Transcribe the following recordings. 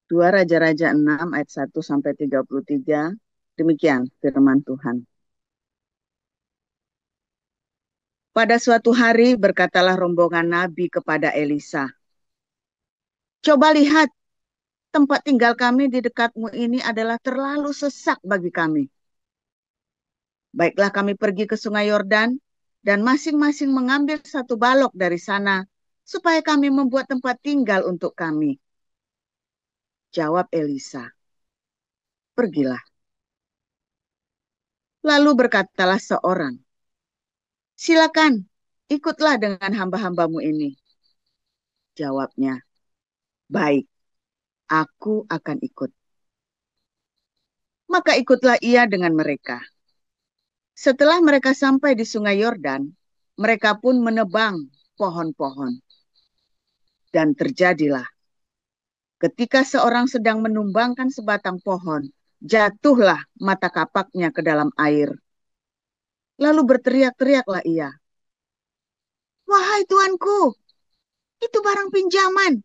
2 Raja-Raja 6 ayat 1 sampai 33. Demikian firman Tuhan. Pada suatu hari berkatalah rombongan nabi kepada Elisa, "Coba lihat, tempat tinggal kami di dekatmu ini adalah terlalu sesak bagi kami. Baiklah kami pergi ke Sungai Yordan dan masing-masing mengambil satu balok dari sana supaya kami membuat tempat tinggal untuk kami." Jawab Elisa, "Pergilah." Lalu berkatalah seorang, "Silakan, ikutlah dengan hamba-hambamu ini." Jawabnya, "Baik, aku akan ikut." Maka ikutlah ia dengan mereka. Setelah mereka sampai di Sungai Yordan, mereka pun menebang pohon-pohon. Dan terjadilah, ketika seorang sedang menumbangkan sebatang pohon, jatuhlah mata kapaknya ke dalam air. Lalu berteriak-teriaklah ia, "Wahai tuanku, itu barang pinjaman."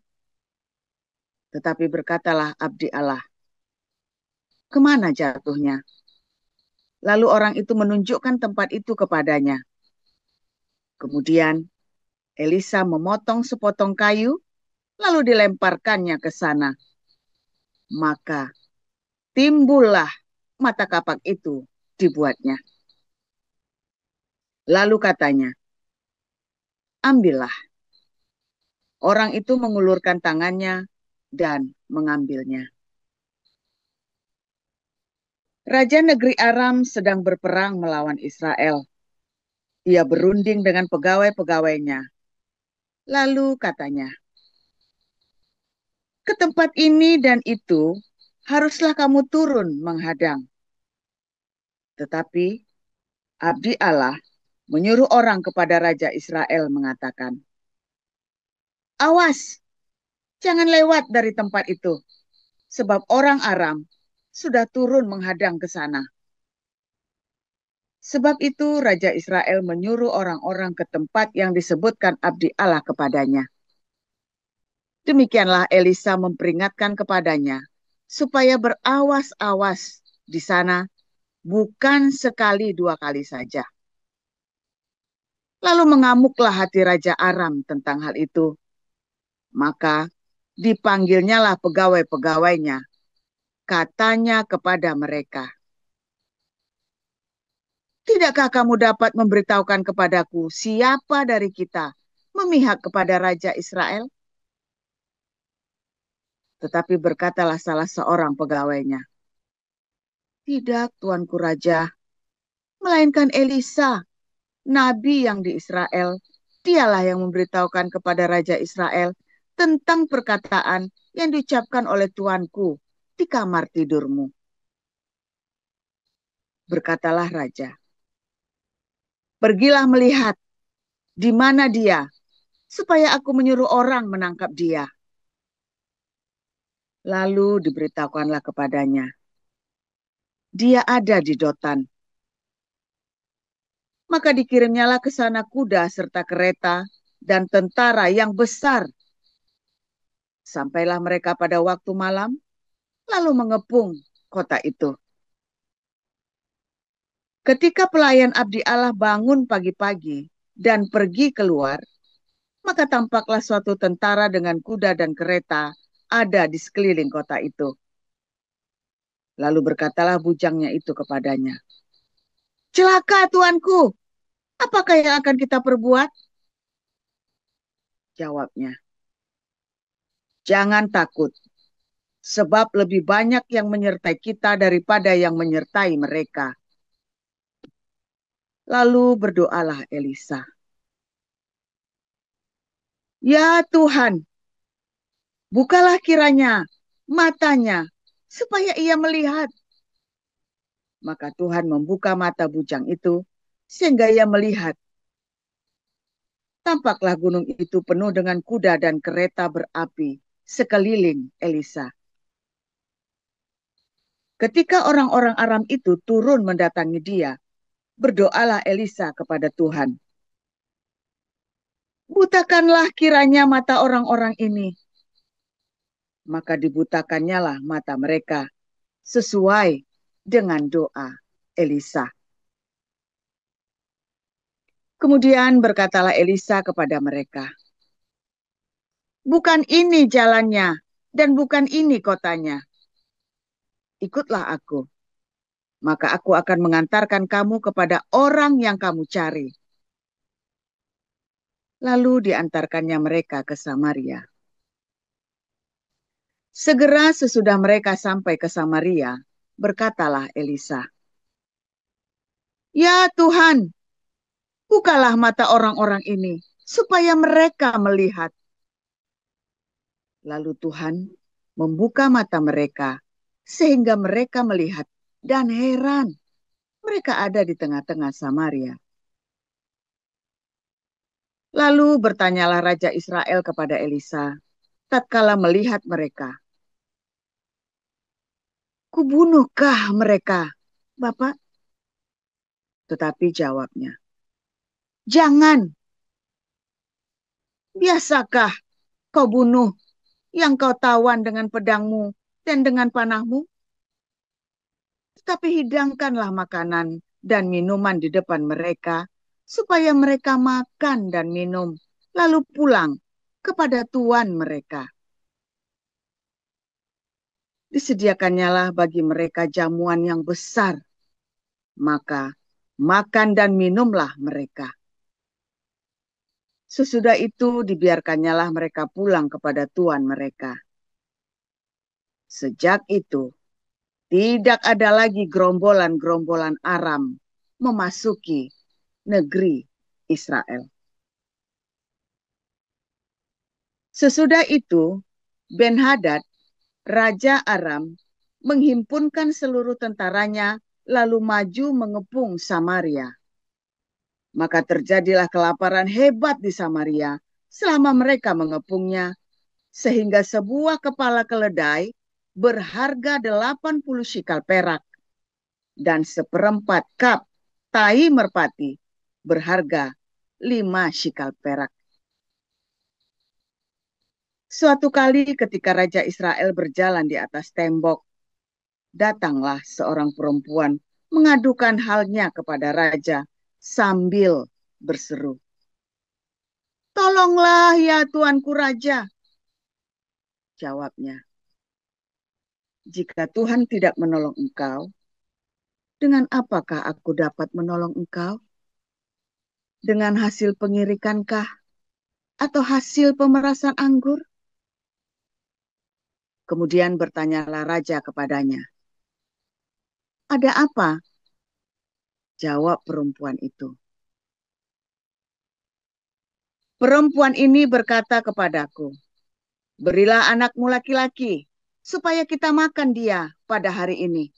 Tetapi berkatalah abdi Allah, "Kemana jatuhnya?" Lalu orang itu menunjukkan tempat itu kepadanya. Kemudian Elisa memotong sepotong kayu, lalu dilemparkannya ke sana. Maka timbullah mata kapak itu dibuatnya. Lalu katanya, "Ambillah." Orang itu mengulurkan tangannya dan mengambilnya. Raja negeri Aram sedang berperang melawan Israel. Ia berunding dengan pegawai-pegawainya. Lalu katanya, "Ke tempat ini dan itu haruslah kamu turun menghadang." Tetapi abdi Allah menyuruh orang kepada Raja Israel mengatakan, "Awas, jangan lewat dari tempat itu, sebab orang Aram sudah turun menghadang ke sana." Sebab itu Raja Israel menyuruh orang-orang ke tempat yang disebutkan abdi Allah kepadanya. Demikianlah Elisa memperingatkan kepadanya, supaya berawas-awas di sana, bukan sekali 2 kali saja. Lalu mengamuklah hati Raja Aram tentang hal itu. Maka dipanggilnyalah pegawai-pegawainya. Katanya kepada mereka, "Tidakkah kamu dapat memberitahukan kepadaku siapa dari kita memihak kepada Raja Israel?" Tetapi berkatalah salah seorang pegawainya, "Tidak, Tuanku Raja, melainkan Elisa, nabi yang di Israel. Dialah yang memberitahukan kepada Raja Israel tentang perkataan yang diucapkan oleh Tuanku di kamar tidurmu." Berkatalah Raja, "Pergilah melihat di mana dia, supaya aku menyuruh orang menangkap dia." Lalu diberitahukanlah kepadanya, "Dia ada di Dotan." Maka dikirimnyalah ke sana kuda serta kereta dan tentara yang besar. Sampailah mereka pada waktu malam, lalu mengepung kota itu. Ketika pelayan abdi Allah bangun pagi-pagi dan pergi keluar, maka tampaklah suatu tentara dengan kuda dan kereta ada di sekeliling kota itu. Lalu berkatalah bujangnya itu kepadanya, "Celaka tuanku, apakah yang akan kita perbuat?" Jawabnya, "Jangan takut, sebab lebih banyak yang menyertai kita daripada yang menyertai mereka." Lalu berdoalah Elisa, "Ya Tuhan, bukalah kiranya matanya, supaya ia melihat." Maka Tuhan membuka mata bujang itu, sehingga ia melihat. Tampaklah gunung itu penuh dengan kuda dan kereta berapi sekeliling Elisa. Ketika orang-orang Aram itu turun mendatangi dia, berdoalah Elisa kepada Tuhan, "Butakanlah kiranya mata orang-orang ini, Maka dibutakannya lah mata mereka sesuai dengan doa Elisa. Kemudian berkatalah Elisa kepada mereka, bukan ini jalannya dan bukan ini kotanya. Ikutlah aku, maka aku akan mengantarkan kamu kepada orang yang kamu cari. Lalu diantarkannya mereka ke Samaria. Segera sesudah mereka sampai ke Samaria, berkatalah Elisa, "Ya Tuhan, bukalah mata orang-orang ini, supaya mereka melihat." Lalu Tuhan membuka mata mereka, sehingga mereka melihat dan heran. Mereka ada di tengah-tengah Samaria. Lalu bertanyalah Raja Israel kepada Elisa, tatkala melihat mereka, "Kubunuhkah mereka, Bapak?" Tetapi jawabnya, "Jangan, biasakah kau bunuh yang kau tawan dengan pedangmu dan dengan panahmu? Tetapi hidangkanlah makanan dan minuman di depan mereka, supaya mereka makan dan minum, lalu pulang kepada tuan mereka." Disediakannya lah bagi mereka jamuan yang besar, maka makan dan minumlah mereka. Sesudah itu dibiarkannya lah mereka pulang kepada tuan mereka. Sejak itu tidak ada lagi gerombolan-gerombolan Aram memasuki negeri Israel. Sesudah itu Ben-Hadad, Raja Aram, menghimpunkan seluruh tentaranya lalu maju mengepung Samaria. Maka terjadilah kelaparan hebat di Samaria selama mereka mengepungnya, sehingga sebuah kepala keledai berharga 80 shikal perak dan seperempat kap tai merpati berharga 5 shikal perak. Suatu kali ketika Raja Israel berjalan di atas tembok, datanglah seorang perempuan mengadukan halnya kepada raja sambil berseru, "Tolonglah ya tuanku raja." Jawabnya, "Jika Tuhan tidak menolong engkau, dengan apakah aku dapat menolong engkau? Dengan hasil pengirikankah atau hasil pemerasan anggur?" Kemudian bertanyalah raja kepadanya, "Ada apa?" Jawab perempuan itu, "Perempuan ini berkata kepadaku, berilah anakmu laki-laki, supaya kita makan dia pada hari ini.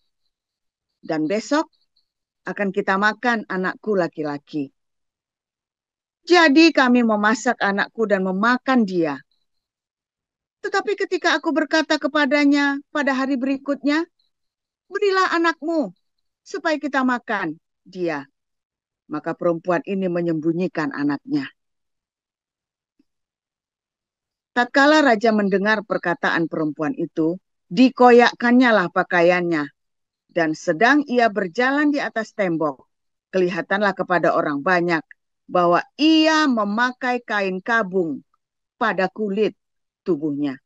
Dan besok akan kita makan anakku laki-laki. Jadi kami memasak anakku dan memakan dia. Tetapi ketika aku berkata kepadanya pada hari berikutnya, berilah anakmu, supaya kita makan dia. Maka perempuan ini menyembunyikan anaknya. Tatkala raja mendengar perkataan perempuan itu, dikoyakkannya lah pakaiannya. Dan sedang ia berjalan di atas tembok, kelihatanlah kepada orang banyak bahwa ia memakai kain kabung pada kulit tubuhnya.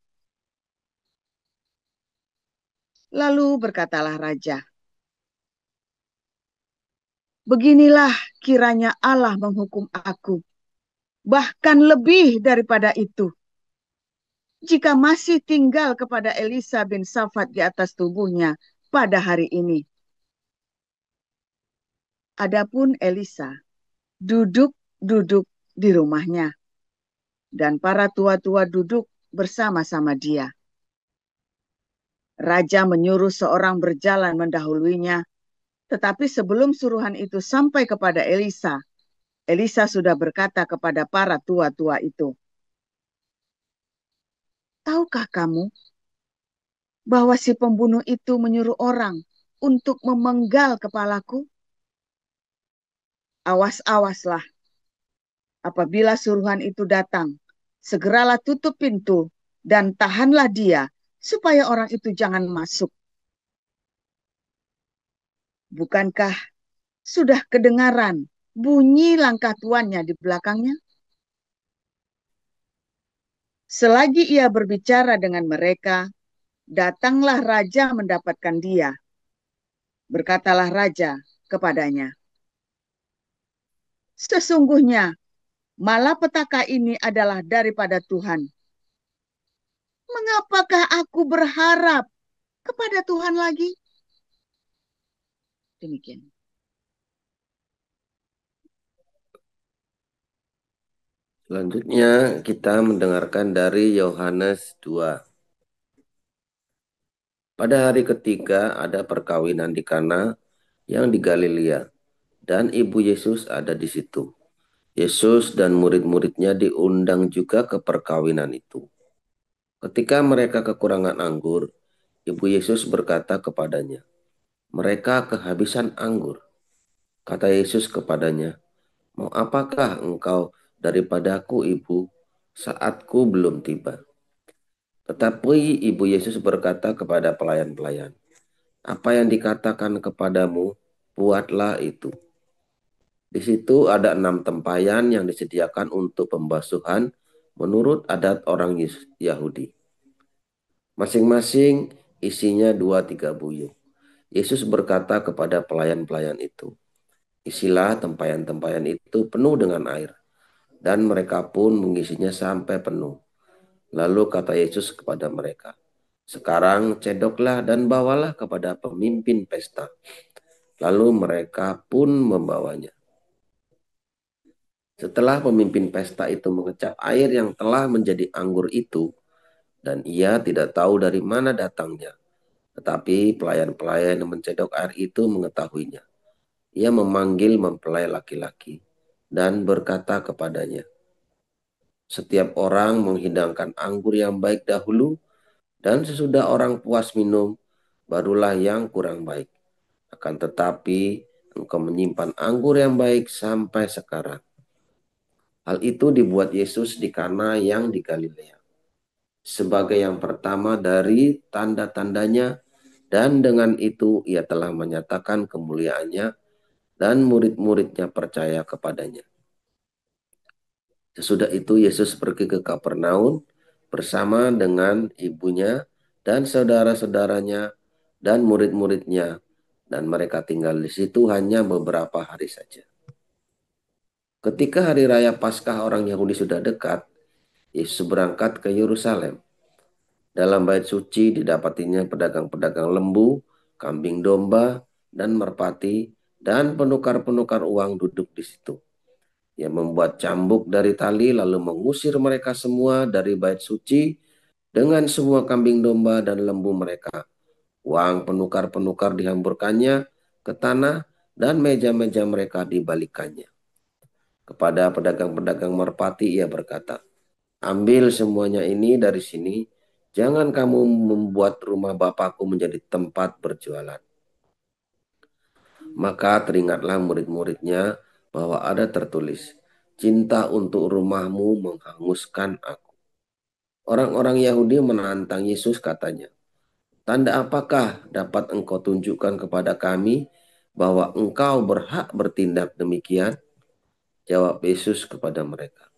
Lalu berkatalah raja, "Beginilah kiranya Allah menghukum aku, bahkan lebih daripada itu, jika masih tinggal kepada Elisa bin Safat di atas tubuhnya pada hari ini." Adapun Elisa duduk-duduk di rumahnya, dan para tua-tua duduk bersama-sama dia. Raja menyuruh seorang berjalan mendahuluinya, tetapi sebelum suruhan itu sampai kepada Elisa, Elisa sudah berkata kepada para tua-tua itu, "Tahukah kamu bahwa si pembunuh itu menyuruh orang untuk memenggal kepalaku? Awas-awaslah, apabila suruhan itu datang, segeralah tutup pintu dan tahanlah dia supaya orang itu jangan masuk. Bukankah sudah kedengaran bunyi langkah tuannya di belakangnya? Selagi ia berbicara dengan mereka, datanglah raja mendapatkan dia. Berkatalah raja kepadanya, sesungguhnya malapetaka ini adalah daripada Tuhan. Mengapakah aku berharap kepada Tuhan lagi? Demikian. Selanjutnya kita mendengarkan dari Yohanes 2. Pada hari ketiga ada perkawinan di Kana yang di Galilea, dan ibu Yesus ada di situ. Yesus dan murid-muridnya diundang juga ke perkawinan itu. Ketika mereka kekurangan anggur, ibu Yesus berkata kepadanya, "Mereka kehabisan anggur." Kata Yesus kepadanya, "Mau apakah engkau daripadaku, ibu? Saatku belum tiba." Tetapi ibu Yesus berkata kepada pelayan-pelayan, "Apa yang dikatakan kepadamu, buatlah itu." Di situ ada 6 tempayan yang disediakan untuk pembasuhan menurut adat orang Yahudi. Masing-masing isinya 2-3 buyung. Yesus berkata kepada pelayan-pelayan itu, "Isilah tempayan-tempayan itu penuh dengan air." Dan mereka pun mengisinya sampai penuh. Lalu kata Yesus kepada mereka, "Sekarang cedoklah dan bawalah kepada pemimpin pesta." Lalu mereka pun membawanya. Setelah pemimpin pesta itu mengecap air yang telah menjadi anggur itu, dan ia tidak tahu dari mana datangnya, tetapi pelayan-pelayan yang mencedok air itu mengetahuinya. Ia memanggil mempelai laki-laki dan berkata kepadanya, "Setiap orang menghidangkan anggur yang baik dahulu, dan sesudah orang puas minum, barulah yang kurang baik. Akan tetapi engkau menyimpan anggur yang baik sampai sekarang." Hal itu dibuat Yesus di Kana yang di Galilea, sebagai yang pertama dari tanda-tandanya, dan dengan itu ia telah menyatakan kemuliaannya, dan murid-muridnya percaya kepadanya. Sesudah itu Yesus pergi ke Kapernaum bersama dengan ibunya dan saudara-saudaranya dan murid-muridnya, dan mereka tinggal di situ hanya beberapa hari saja. Ketika hari raya Paskah orang Yahudi sudah dekat, Yesus berangkat ke Yerusalem. Dalam bait suci didapatinya pedagang-pedagang lembu, kambing domba, dan merpati, dan penukar-penukar uang duduk di situ. Ia membuat cambuk dari tali lalu mengusir mereka semua dari bait suci dengan semua kambing domba dan lembu mereka. Uang penukar-penukar dihamburkannya ke tanah dan meja-meja mereka dibalikannya. Kepada pedagang-pedagang merpati ia berkata, "Ambil semuanya ini dari sini, jangan kamu membuat rumah Bapakku menjadi tempat berjualan." Maka teringatlah murid-muridnya bahwa ada tertulis, "Cinta untuk rumahmu menghanguskan aku." Orang-orang Yahudi menantang Yesus, katanya, "Tanda apakah dapat engkau tunjukkan kepada kami bahwa engkau berhak bertindak demikian?" Jawab Yesus kepada mereka,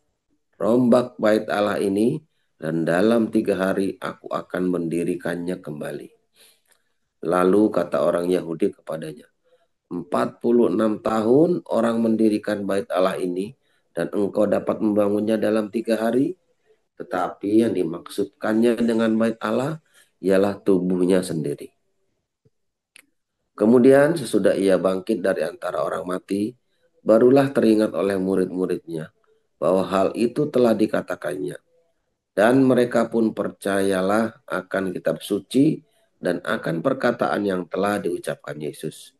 "Rombak bait Allah ini, dan dalam 3 hari aku akan mendirikannya kembali." Lalu kata orang Yahudi kepadanya, 46 tahun orang mendirikan bait Allah ini, dan engkau dapat membangunnya dalam 3 hari? Tetapi yang dimaksudkannya dengan bait Allah ialah tubuhnya sendiri. Kemudian sesudah ia bangkit dari antara orang mati, barulah teringat oleh murid-muridnya bahwa hal itu telah dikatakannya. Dan mereka pun percayalah akan kitab suci dan akan perkataan yang telah diucapkan Yesus.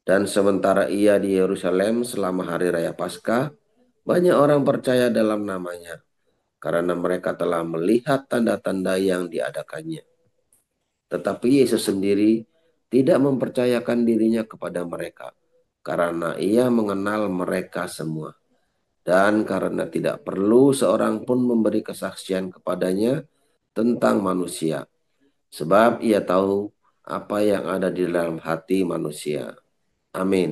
Dan sementara ia di Yerusalem selama hari raya Paskah, banyak orang percaya dalam namanya, karena mereka telah melihat tanda-tanda yang diadakannya. Tetapi Yesus sendiri tidak mempercayakan dirinya kepada mereka, karena ia mengenal mereka semua. Dan karena tidak perlu seorang pun memberi kesaksian kepadanya tentang manusia, sebab ia tahu apa yang ada di dalam hati manusia. Amin.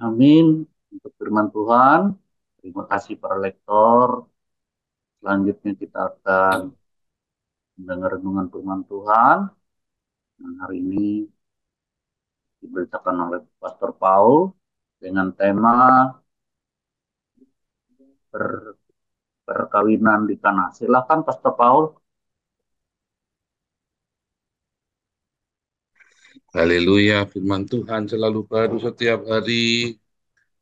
Amin. Untuk firman Tuhan, terima kasih para lektor. Selanjutnya kita akan mendengar renungan firman Tuhan. Dan hari ini diberitakan oleh Pastor Paul dengan tema perkawinan di tanah. Silakan Pastor Paul. Haleluya, firman Tuhan selalu baru setiap hari.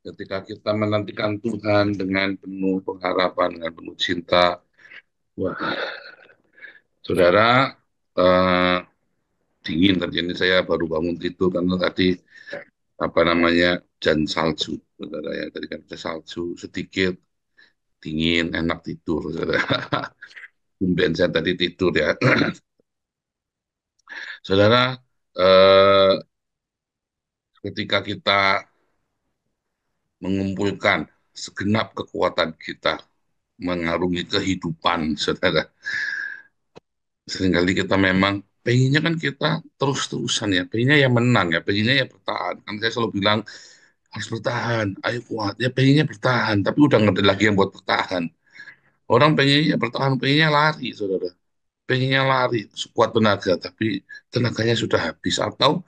Ketika kita menantikan Tuhan dengan penuh pengharapan, dengan penuh cinta. Wah, saudara, eh, dingin tadi ini saya baru bangun tidur karena tadi apa namanya hujan salju, saudara ya. Tadi kan ada salju sedikit, dingin, enak tidur, saudara. Tumben saya tadi tidur ya, saudara. Eh, Ketika kita mengumpulkan segenap kekuatan kita mengarungi kehidupan, saudara. Seringkali kita memang pengennya kan kita terus-terusan ya, pengennya ya menang ya, pengennya ya bertahan. Kan saya selalu bilang harus bertahan, ayo kuat ya, pengennya bertahan, tapi udah nggak ada lagi yang buat bertahan. Orang pengennya bertahan, pengennya lari, saudara. Pengennya lari sekuat tenaga, tapi tenaganya sudah habis atau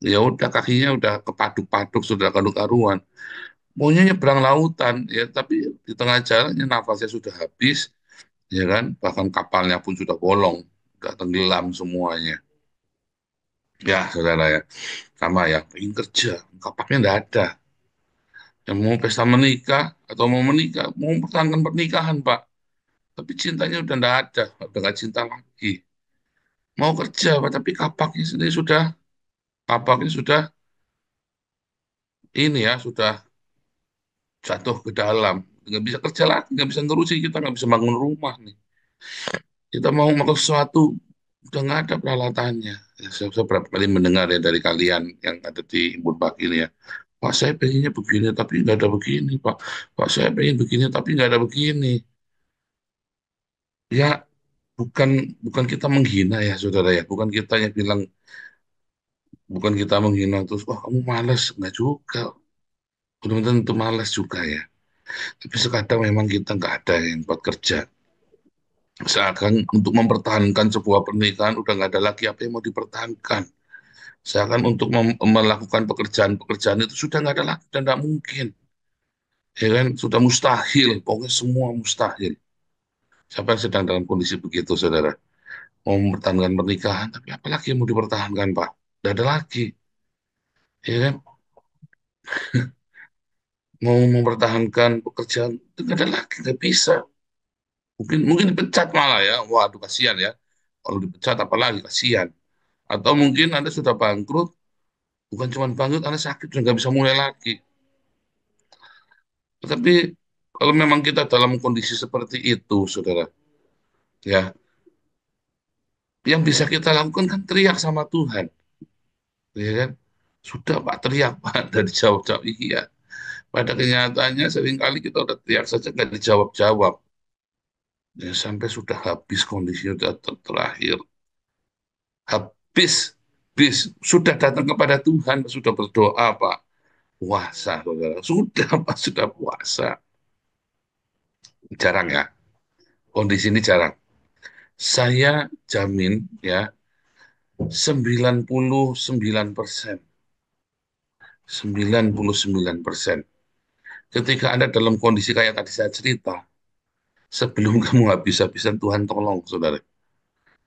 ya udah kakinya udah kepaduk-paduk, sudah karu-karuan. Maunya nyebrang lautan ya, tapi di tengah jalannya nafasnya sudah habis, ya kan? Bahkan kapalnya pun sudah bolong, sudah tenggelam semuanya. Ya, saudara ya, sama ya, pengen kerja, kapaknya nggak ada. Yang mau pesta menikah atau mau menikah, mau mempertahankan pernikahan, Pak. Tapi cintanya udah nggak ada, udah nggak cinta lagi. Mau kerja, Pak, tapi kapaknya sendiri kapaknya sudah ini ya, sudah jatuh ke dalam. Nggak bisa kerja lagi, nggak bisa ngurusin kita, nggak bisa bangun rumah nih. Kita mau melakukan sesuatu, udah nggak ada peralatannya. Ya, saya berapa kali mendengar ya dari kalian yang ada di Imbun Pagi ini ya. Pak, saya pengennya begini, tapi nggak ada begini, Pak. Pak, saya pengen begini, tapi nggak ada begini. Ya, bukan bukan kita menghina ya, saudara ya. Bukan kita menghina terus, wah kamu malas. Nggak juga. Belum tentu malas juga ya. Tapi sekadang memang kita nggak ada yang buat kerja. Seakan untuk mempertahankan sebuah pernikahan, udah nggak ada lagi apa yang mau dipertahankan. Seakan untuk melakukan pekerjaan-pekerjaan itu sudah nggak ada lagi dan nggak mungkin. Ya kan, sudah mustahil. Pokoknya semua mustahil. Siapa yang sedang dalam kondisi begitu, saudara? Mau mempertahankan pernikahan, tapi apalagi yang mau dipertahankan, Pak? Tidak ada lagi. Ya kan? Mau mempertahankan pekerjaan, itu nggak ada lagi. Nggak bisa. Mungkin mungkin dipecat malah ya. Waduh, kasihan ya. Kalau dipecat apalagi, kasihan. Atau mungkin Anda sudah bangkrut, bukan cuma bangkrut, Anda sakit, sudah nggak bisa mulai lagi. Tetapi kalau memang kita dalam kondisi seperti itu, saudara, ya, yang bisa kita lakukan kan teriak sama Tuhan, ya kan? Sudah Pak teriak Pak, dari jawab-jawab iya. Pada kenyataannya seringkali kita udah teriak saja nggak dijawab-jawab. Ya, sampai sudah habis kondisinya sudah terakhir, habis, habis sudah datang kepada Tuhan, sudah berdoa Pak, puasa, saudara, sudah Pak, sudah puasa, jarang ya, kondisi ini jarang. Saya jamin ya 99%, 99%. Ketika Anda dalam kondisi kayak tadi saya cerita, sebelum kamu habis-habisan Tuhan tolong, saudara.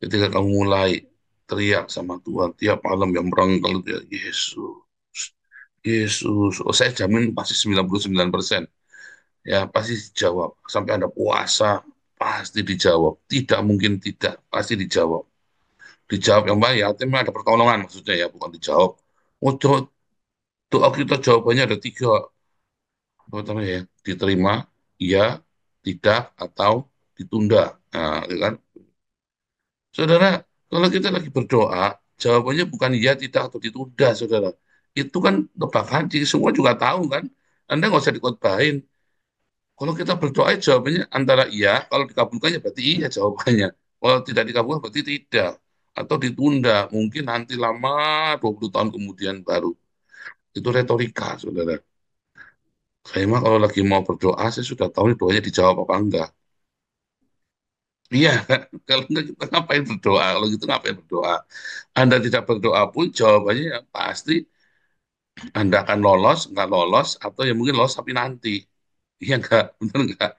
Ketika kamu mulai teriak sama Tuhan tiap malam yang merengkel, dia, Yesus, Yesus. Oh, saya jamin pasti 99%. Ya, pasti dijawab. Sampai Anda puasa, pasti dijawab. Tidak mungkin tidak, pasti dijawab. Dijawab yang baik, ya, artinya ada pertolongan maksudnya ya, bukan dijawab. Oh, doa kita jawabannya ada tiga. Apa namanya ya? Diterima, iya, tidak, atau ditunda. Nah, ya kan? Saudara, kalau kita lagi berdoa, jawabannya bukan iya, tidak, atau ditunda, saudara. Itu kan tebak hati, semua juga tahu kan. Anda nggak usah dikotbahin. Kalau kita berdoa jawabannya antara iya, kalau dikabulkan ya berarti iya jawabannya. Kalau tidak dikabulkan berarti tidak. Atau ditunda, mungkin nanti lama 20 tahun kemudian baru. Itu retorika, saudara. Saya mah kalau lagi mau berdoa, saya sudah tahu nih doanya dijawab apa enggak. Iya, kalau enggak kita ngapain berdoa? Kalau gitu ngapain berdoa? Anda tidak berdoa pun jawabannya ya pasti Anda akan lolos, enggak lolos, atau ya mungkin lolos tapi nanti. Iya enggak? Benar enggak?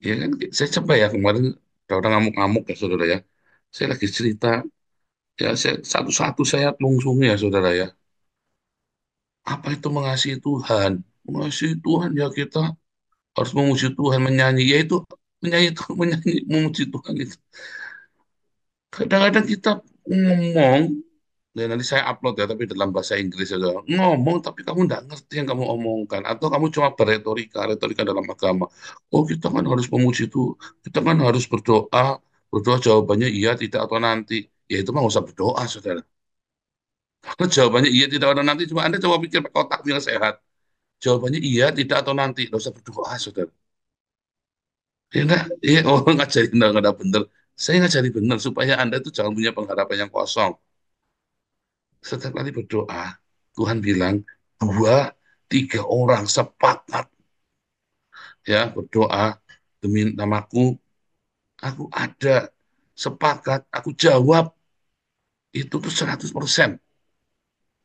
Ya kan, saya coba ya kemarin ada orang ngamuk-ngamuk ya saudara ya. Saya lagi cerita, ya saya, satu-satu saya lungsung ya saudara ya. Apa itu mengasihi Tuhan? Mengasihi Tuhan ya kita harus memuji Tuhan, menyanyi. Ya itu menyanyi, menyanyi, memuji Tuhan itu. Kadang-kadang kita ngomong, ya nanti saya upload ya, tapi dalam bahasa Inggris saja. Ngomong, tapi kamu nggak ngerti yang kamu omongkan. Atau kamu cuma berretorika, retorika dalam agama. Oh kita kan harus memuji Tuhan, kita kan harus berdoa, berdoa jawabannya iya, tidak, atau nanti. Ya itu mah nggak usah berdoa, saudara. Kalau jawabannya iya, tidak, atau nanti, cuma Anda coba pikir pakai otak yang sehat. Jawabannya iya, tidak, atau nanti. Nggak usah berdoa, saudara. Ya enggak, ya, oh ngajarin enggak ada bener. Saya ngajari bener, supaya Anda itu jangan punya pengharapan yang kosong. Setiap kali berdoa, Tuhan bilang, dua, tiga orang sepakat ya berdoa demi namaku, aku ada, sepakat, aku jawab, itu tuh 100%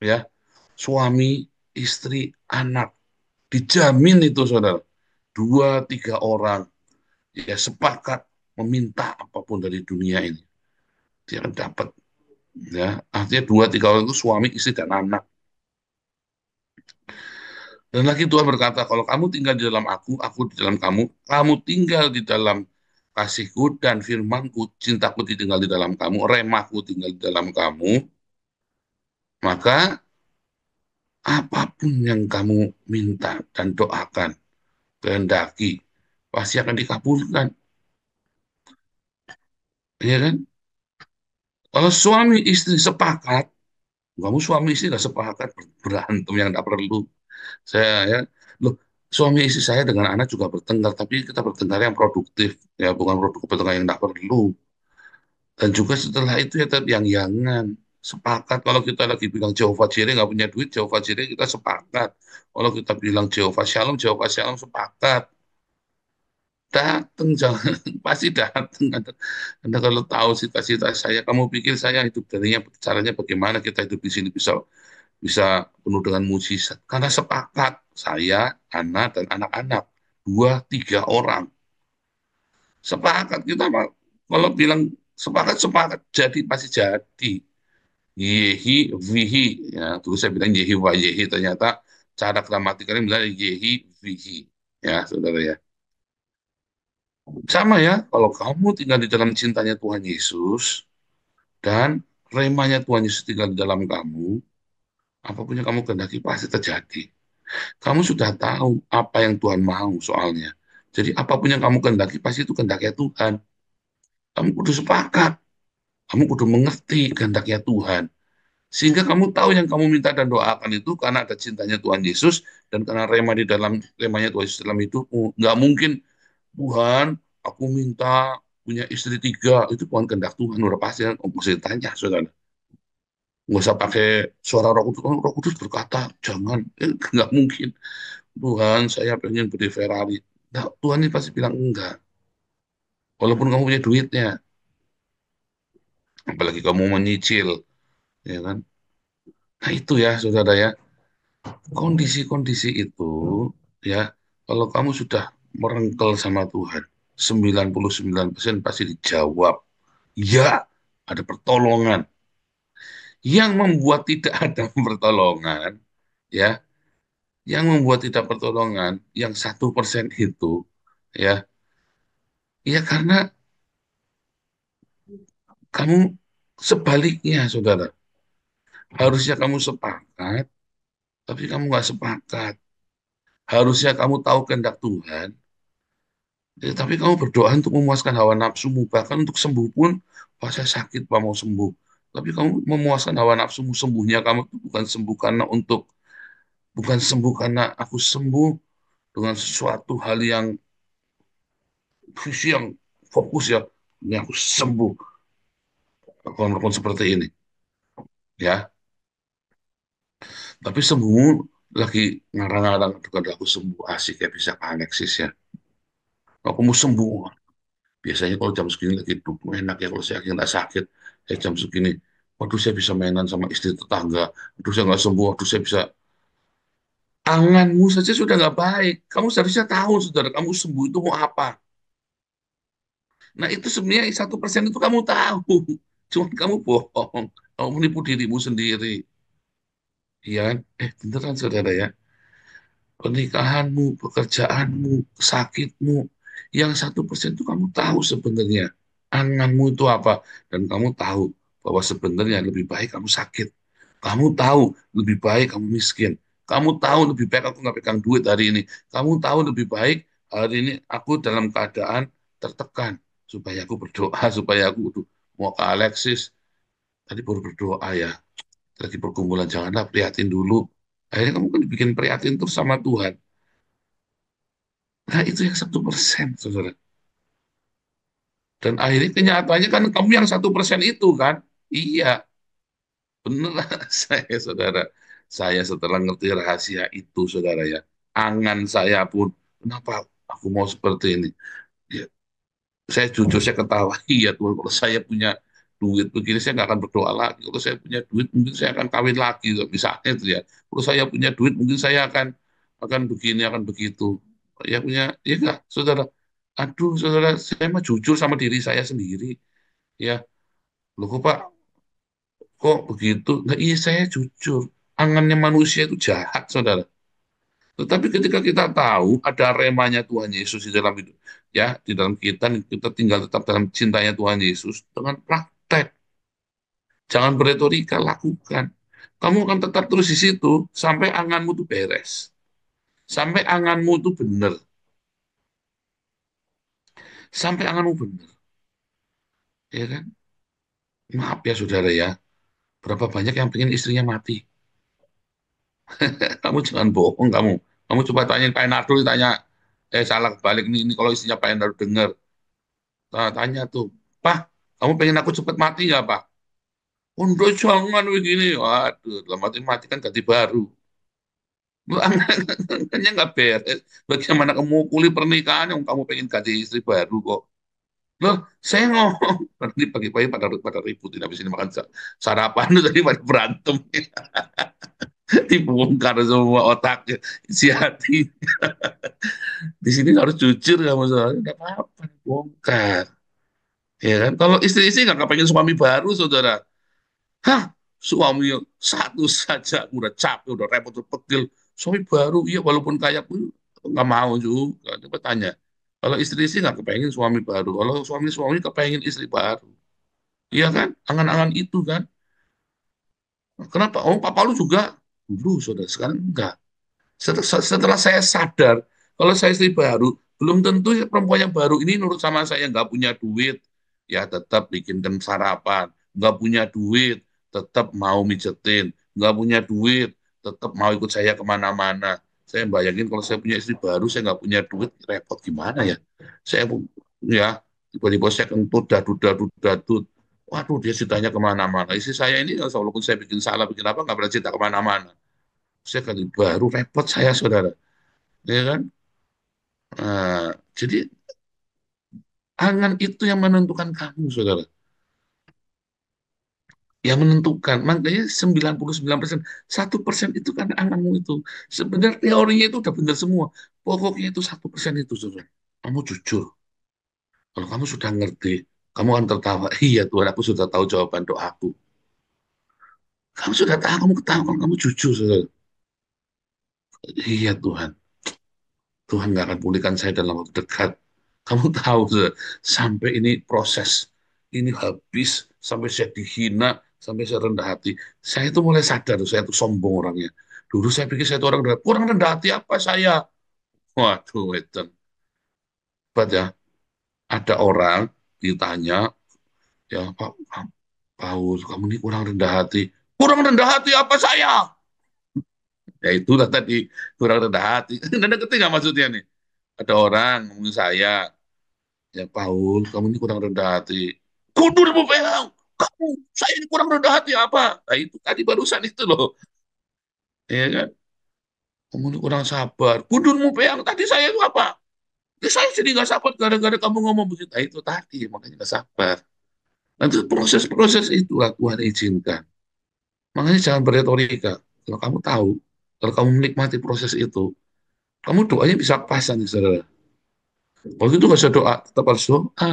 ya. Suami, istri, anak, dijamin itu saudara. Dua, tiga orang ya sepakat meminta apapun dari dunia ini, dia akan dapat ya. Artinya dua, tiga orang itu suami, istri, dan anak. Dan lagi Tuhan berkata, kalau kamu tinggal di dalam aku di dalam kamu tinggal di dalam kasihku dan firmanku, cintaku tinggal di dalam kamu, remahku tinggal di dalam kamu, maka apapun yang kamu minta dan doakan, kehendaki, pasti akan dikabulkan. Ya kan? Kalau suami istri sepakat, kamu suami istri nggak sepakat, berantem yang nggak perlu. Saya ya, loh, suami istri saya dengan anak juga bertengkar, tapi kita bertengkar yang produktif, ya bukan bertengkar yang tidak perlu. Dan juga setelah itu ya tetap yang jangan sepakat. Kalau kita lagi bilang Jehovah Jireh nggak punya duit, Jehovah Jireh kita sepakat. Kalau kita bilang Jehovah Shalom sepakat. Datang jangan pasti datang. Anda kalau tahu cita-cita saya, kamu pikir saya hidup darinya caranya bagaimana kita hidup di sini bisa bisa penuh dengan mujizat. Karena sepakat saya, anak dan anak-anak, dua, tiga orang sepakat kita Pak. Kalau bilang sepakat sepakat jadi pasti jadi. Yehi vihi ya dulu saya bilang yehi wa yehi, ternyata cara gramatikalnya bilang yehi vihi ya saudara ya. Sama ya, kalau kamu tinggal di dalam cintanya Tuhan Yesus dan remanya Tuhan Yesus tinggal di dalam kamu, apapun yang kamu kehendaki pasti terjadi. Kamu sudah tahu apa yang Tuhan mau soalnya. Jadi apapun yang kamu kehendaki pasti itu kehendaknya Tuhan. Kamu kudu sepakat, kamu kudu mengerti kehendaknya Tuhan. Sehingga kamu tahu yang kamu minta dan doakan itu karena ada cintanya Tuhan Yesus dan karena rema di dalam remanya Tuhan Yesus dalam hidupmu. Nggak mungkin Tuhan, aku minta punya istri tiga, itu bukan kehendak Tuhan, udah pasti kan, mesti tanya, saudara. Nggak usah pakai suara Roh Kudus, oh, Roh Kudus berkata, jangan, nggak mungkin. Tuhan, saya pengen beli Ferrari. Nah, Tuhan ini pasti bilang enggak, walaupun kamu punya duitnya, apalagi kamu menyicil, ya kan? Nah itu ya, saudara ya, kondisi-kondisi itu, ya, kalau kamu sudah merengkel sama Tuhan, 99% pasti dijawab. Ya, ada pertolongan. Yang membuat tidak ada pertolongan, ya, yang membuat tidak pertolongan, yang 1% itu, ya, ya karena kamu sebaliknya, saudara. Harusnya kamu sepakat, tapi kamu nggak sepakat. Harusnya kamu tahu kehendak Tuhan, ya, tapi kamu berdoa untuk memuaskan hawa nafsumu. Bahkan untuk sembuh pun, wah saya sakit, Pak, mau sembuh. Tapi kamu memuaskan hawa nafsumu, sembuhnya kamu itu bukan sembuh karena aku sembuh, dengan sesuatu hal yang visi yang fokus ya, ini aku sembuh, aku melakukan seperti ini, ya. Tapi sembuh lagi ngarang-ngarang dengan aku sembuh asik ya bisa Alexis ya. Aku mau sembuh. Biasanya kalau jam segini lagi duduk enak ya kalau saya lagi nggak sakit. Jam segini, waduh saya bisa mainan sama istri tetangga. Waduh saya nggak sembuh. Waduh saya bisa. Anganmu saja sudah nggak baik. Kamu seharusnya tahu, saudara, kamu sembuh itu mau apa. Nah itu sebenarnya 1% itu kamu tahu. Cuma kamu bohong. Kamu menipu dirimu sendiri. Iya kan? Beneran saudara ya. Pernikahanmu, pekerjaanmu, sakitmu, yang 1% itu kamu tahu sebenarnya anganmu itu apa, dan kamu tahu bahwa sebenarnya lebih baik kamu sakit, kamu tahu lebih baik kamu miskin, kamu tahu lebih baik aku nggak pegang duit hari ini, kamu tahu lebih baik hari ini aku dalam keadaan tertekan, supaya aku berdoa, supaya aku mau ke Alexis tadi baru berdoa ya, lagi pergumulan janganlah prihatin dulu, akhirnya kamu kan bikin prihatin terus sama Tuhan. Nah, itu yang 1%, saudara. Dan akhirnya kenyataannya kan kamu yang 1% itu kan. Iya, bener saya, saudara. Saya setelah ngerti rahasia itu, saudara ya. Angan saya pun, kenapa aku mau seperti ini? Ya, saya jujur, saya ketawa. Iya, Tuhan, kalau saya punya duit begini, saya nggak akan berdoa lagi. Kalau saya punya duit, mungkin saya akan kawin lagi. Misalnya itu ya. Kalau saya punya duit, mungkin saya akan begini, akan begitu. Ya punya, ya enggak, saudara. Aduh, saudara, saya mah jujur sama diri saya sendiri. Ya, loh kok Pak, kok begitu? Nah, iya saya jujur. Angannya manusia itu jahat, saudara. Tetapi ketika kita tahu ada remanya Tuhan Yesus di dalam hidup, ya, di dalam kita tinggal tetap dalam cintanya Tuhan Yesus dengan praktek. Jangan beretorika, lakukan. Kamu akan tetap terus di situ sampai anganmu itu beres. Sampai anganmu itu benar. Sampai anganmu benar. Ya kan? Maaf ya saudara ya. Berapa banyak yang pengen istrinya mati? Kamu jangan bohong kamu. Kamu coba tanyain Pak Enardo, tanya, salah balik ini kalau istrinya Pak Enardo dengar. Tanya tuh, Pak, kamu pengen aku cepat mati nggak Pak? Udah jangan begini. Waduh, dalam mati kan ganti baru. Lu anggarannya nggak beres. Bagaimana kamu kuli pernikahan yang kamu pengen ganti istri baru kok? Loh, saya ngomong. Nanti pagi-pagi pada ributin habis ini makan sarapan tadi pada berantem. Dibongkar semua otaknya, isi hati. Di sini harus jujur kamu soalnya. Nggak apa-apa, bongkar. Ya kan? Kalau istri-istri nggak kepengen suami baru, saudara. Hah? Suami yang satu saja udah capek, udah repot, udah pegel. Suami baru, iya walaupun kaya pun nggak mau juga. Coba tanya. Kalau istri-istri nggak kepengen suami baru. Kalau suami-suami kepengen istri baru. Iya kan? Angan-angan itu kan. Kenapa? Oh, papa lu juga. Dulu, saudara. Sekarang enggak. Setelah saya sadar, kalau saya istri baru, belum tentu ya perempuan yang baru ini nurut sama saya, nggak punya duit, ya tetap bikinkan sarapan, nggak punya duit, tetap mau mijetin, nggak punya duit, tetap mau ikut saya kemana-mana. Saya bayangin kalau saya punya istri baru, saya nggak punya duit, repot gimana ya? Saya ya tiba-tiba saya kentut, dadut, dadut, dadut. Waduh, dia ceritanya kemana-mana. Istri saya ini, walaupun saya bikin salah, bikin apa, nggak pernah cerita kemana-mana. Saya kali baru repot saya saudara, ya kan? Jadi angan itu yang menentukan kamu saudara, yang menentukan. Makanya 99%, 1% itu kan anganmu itu. Sebenarnya teorinya itu udah benar semua. Pokoknya itu 1% itu saudara. Kamu jujur. Kalau kamu sudah ngerti, kamu akan tertawa. Iya Tuhan, aku sudah tahu jawaban doaku. Kamu sudah tahu, kamu ketahui, kamu jujur saudara. Iya Tuhan. Tuhan nggak akan pulihkan saya dalam waktu dekat. Kamu tahu, sampai ini proses, ini habis, sampai saya dihina, sampai saya rendah hati. Saya itu mulai sadar, saya itu sombong orangnya. Dulu saya pikir saya itu orang rendah, kurang rendah hati apa saya? Waduh, itu hebat ya. Ada orang ditanya, ya Pak, Paul, kamu ini kurang rendah hati. Kurang rendah hati apa saya? Ya itulah tadi kurang rendah hati. Anda ngerti nggak maksudnya nih? Ada orang ngomong saya, ya Paul, kamu ini kurang rendah hati. Kudurmu peang, kamu, saya ini kurang rendah hati apa? Nah itu tadi barusan itu loh, ya kan? Kamu ini kurang sabar. Kudurmu peang, tadi saya itu apa? Ya, saya jadi nggak sabar gara-gara kamu ngomong begitu. Nah, itu tadi, makanya nggak sabar. Nanti proses-proses itulah Tuhan izinkan. Makanya jangan berretorika. Kalau kamu tahu, kalau kamu menikmati proses itu, kamu doanya bisa pasan, saudara. Waktu itu nggak usah doa, tetap harus doa.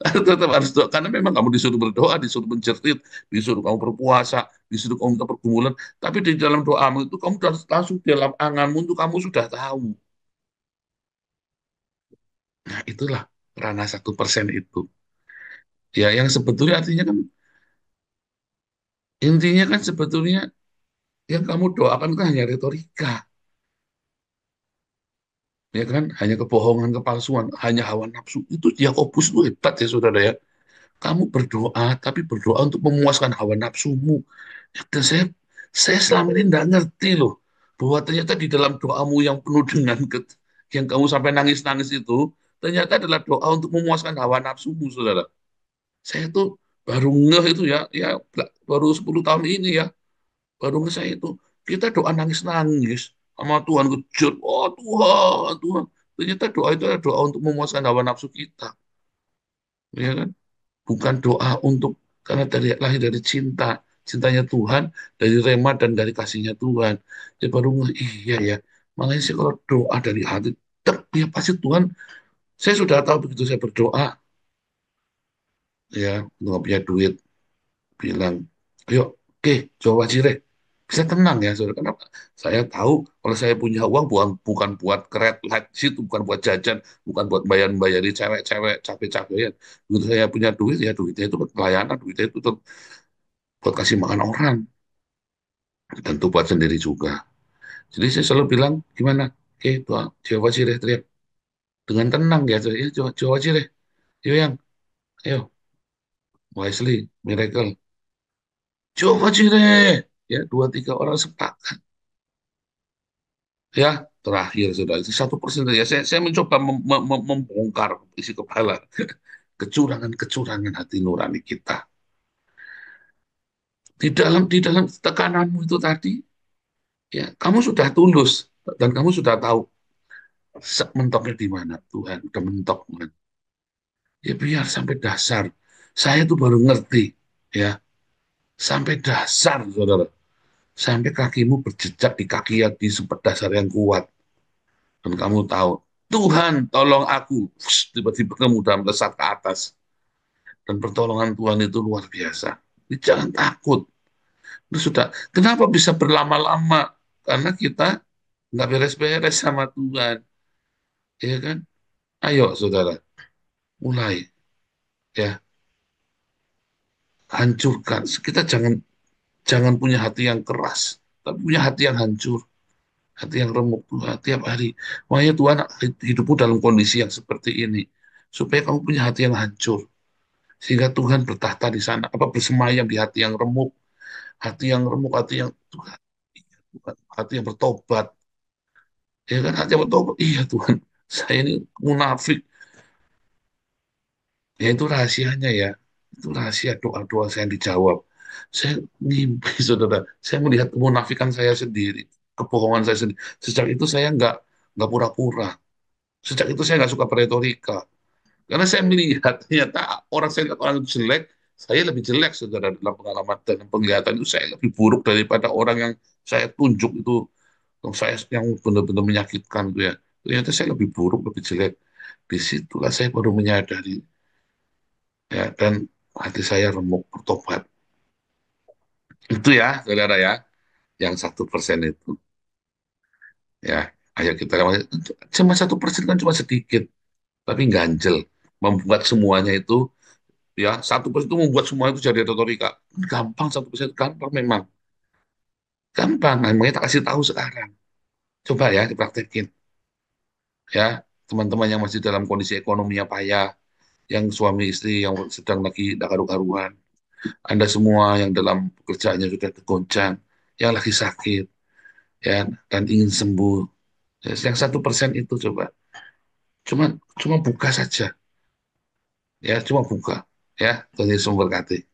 Tetap harus doa, karena memang kamu disuruh berdoa, disuruh menjerit, disuruh kamu berpuasa, disuruh kamu minta pergumulan. Tapi di dalam doamu itu, kamu harus langsung di dalam anganmu itu kamu sudah tahu. Nah, itulah ranah 1% itu. Ya, yang sebetulnya artinya kan, intinya kan sebetulnya yang kamu doakan kan hanya retorika. Ya kan, hanya kebohongan, kepalsuan, hanya hawa nafsu. Itu Yakobus itu hebat ya, saudara ya. Kamu berdoa, tapi berdoa untuk memuaskan hawa nafsumu. Dan saya selama ini tidak ngerti loh, bahwa ternyata di dalam doamu yang penuh dengan yang kamu sampai nangis-nangis itu, ternyata adalah doa untuk memuaskan hawa nafsumu, saudara. Saya tuh baru ngeh itu ya, baru 10 tahun ini ya, baru ngeh saya itu, kita doa nangis-nangis, sama Tuhan kejut, oh Tuhan, Tuhan. Ternyata doa itu adalah doa untuk memuaskan hawa nafsu kita, ya kan? Bukan doa untuk, karena lahir dari cinta, cintanya Tuhan, dari rema dan dari kasihnya Tuhan. Dia baru iya ya, makanya sih kalau doa dari hati, ya pasti Tuhan, saya sudah tahu begitu saya berdoa, ya nggak punya duit, bilang, ayo, oke, Jawa Cireh, bisa tenang ya, saudara. Kenapa? Saya tahu kalau saya punya uang bukan buat keret light situ, bukan buat jajan, bukan buat bayar-bayari cewek-cewek capek-capekan. Begitu saya punya duit, ya duitnya itu buat pelayanan, duitnya itu buat kasih makan orang, tentu buat sendiri juga. Jadi saya selalu bilang, gimana? Oke, Tuhan, Jawa Cireh teriak dengan tenang ya, ya Jawa Cireh, ayo yang, ayo, Wesley, Miracle, Jawa Cireh, ya 2 3 orang sepakat. Ya, terakhir sudah itu 1% ya. Saya mencoba membongkar isi kepala kecurangan-kecurangan hati nurani kita. Di dalam tekananmu itu tadi, ya kamu sudah tulus dan kamu sudah tahu mentoknya di mana. Tuhan udah mentok, kan. Ya biar sampai dasar. Saya tuh baru ngerti, ya sampai dasar, saudara. Sampai kakimu berjejak di kaki yang di sempat dasar yang kuat. Dan kamu tahu, Tuhan tolong aku. Tiba-tiba kamu udah melesat ke atas. Dan pertolongan Tuhan itu luar biasa. Jadi jangan takut. Itu sudah. Kenapa bisa berlama-lama? Karena kita nggak beres-beres sama Tuhan. Ya kan? Ayo saudara, mulai. Ya, hancurkan. Kita jangan jangan punya hati yang keras. Tapi punya hati yang hancur. Hati yang remuk Tuhan, tiap hari. Makanya Tuhan hidupmu dalam kondisi yang seperti ini. Supaya kamu punya hati yang hancur. Sehingga Tuhan bertahta di sana. Apa bersemayam di hati yang remuk. Hati yang remuk, hati yang Tuhan, Tuhan, hati yang bertobat. Ya kan, hati yang bertobat. Iya Tuhan, saya ini munafik. Ya itu rahasianya ya. Itu rahasia doa-doa saya yang dijawab. Saya ngimpi, saudara. Saya melihat kemunafikan saya sendiri. Kebohongan saya sendiri. Sejak itu saya nggak pura-pura. Sejak itu saya nggak suka beretorika. Karena saya melihat ternyata orang saya lihat orang itu jelek, saya lebih jelek saudara dalam pengalaman dan penglihatan itu saya lebih buruk daripada orang yang saya tunjuk itu, yang saya yang benar-benar menyakitkan itu ya. Ternyata saya lebih buruk, lebih jelek. Disitulah saya baru menyadari ya, dan hati saya remuk bertobat. Itu ya, saudara ya, yang 1% itu ya. Ayo kita cuma 1% kan cuma sedikit, tapi ganjel membuat semuanya itu. Ya 1% itu membuat semua itu jadi retorika. Gampang 1% gampang memang gampang. Nah, makanya tak kasih tahu sekarang. Coba ya dipraktekin ya, teman-teman yang masih dalam kondisi ekonominya payah, yang suami istri yang sedang lagi tidak karu-karuan, Anda semua yang dalam pekerjaannya sudah tergoncang, yang lagi sakit, ya, dan ingin sembuh. Ya, yang 1% itu coba, cuma cuma buka saja, ya, cuma buka, ya, dari sumber berkati.